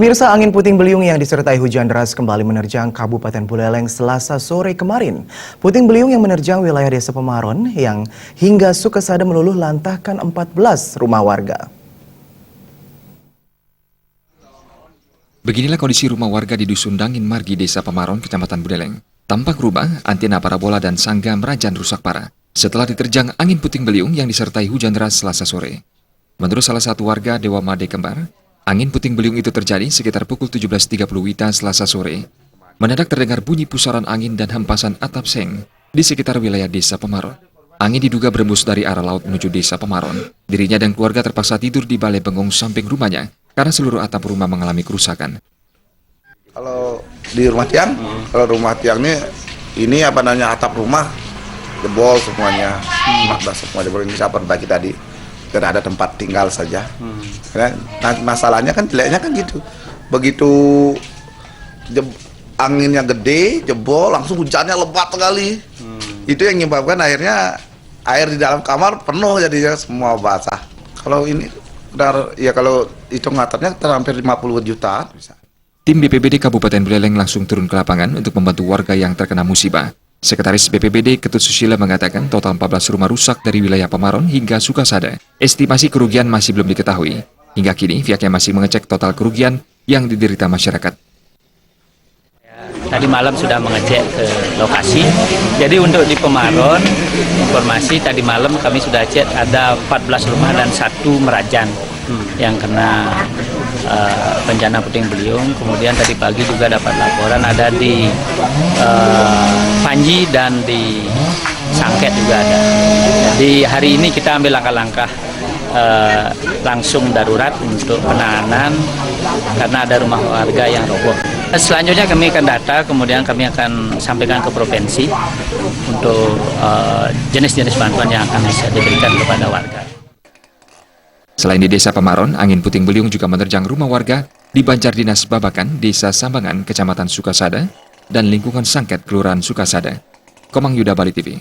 Pemirsa, angin puting beliung yang disertai hujan deras kembali menerjang Kabupaten Buleleng Selasa sore kemarin. Puting beliung yang menerjang wilayah Desa Pemaron yang hingga Sukasada meluluh lantahkan 14 rumah warga. Beginilah kondisi rumah warga di Dusun Dangin Margi, Desa Pemaron, Kecamatan Buleleng. Tampak rumah, antena parabola dan sangga merajan rusak parah setelah diterjang angin puting beliung yang disertai hujan deras Selasa sore. Menurut salah satu warga Dewa Made Kembar, angin puting beliung itu terjadi sekitar pukul 17.30 WITA Selasa sore. Mendadak terdengar bunyi pusaran angin dan hempasan atap seng di sekitar wilayah Desa Pemaron. Angin diduga berembus dari arah laut menuju Desa Pemaron. Dirinya dan keluarga terpaksa tidur di balai bengong samping rumahnya karena seluruh atap rumah mengalami kerusakan. Kalau di rumah tiang, ini atap rumah jebol semuanya, semua jebol. Ini saya perbaiki tadi, dan ada tempat tinggal saja. Nah, masalahnya kan jeleknya kan gitu, begitu anginnya gede, jebol, langsung hujannya lebat sekali. Itu yang menyebabkan akhirnya air di dalam kamar penuh, jadinya semua basah. Kalau ini kalau hitung atapnya hampir 50 jutaan bisa. Tim BPBD Kabupaten Buleleng langsung turun ke lapangan untuk membantu warga yang terkena musibah. Sekretaris BPBD Ketut Susila mengatakan total 14 rumah rusak dari wilayah Pemaron hingga Sukasada. Estimasi kerugian masih belum diketahui. Hingga kini pihaknya masih mengecek total kerugian yang diderita masyarakat. Tadi malam sudah mengecek ke lokasi. Jadi untuk di Pemaron, informasi tadi malam kami sudah cek ada 14 rumah dan 1 merajan yang kena bencana puting beliung. Kemudian tadi pagi juga dapat laporan ada di Panji dan di Sangket juga ada. Jadi hari ini kita ambil langkah-langkah langsung darurat untuk penanganan karena ada rumah warga yang roboh. Selanjutnya kami akan data, kemudian kami akan sampaikan ke provinsi untuk jenis-jenis bantuan yang akan bisa diberikan kepada warga. Selain di Desa Pemaron, angin puting beliung juga menerjang rumah warga di Banjar Dinas Babakan, Desa Sambangan, Kecamatan Sukasada, dan lingkungan Sangket, Kelurahan Sukasada. Komang Yuda, Bali TV.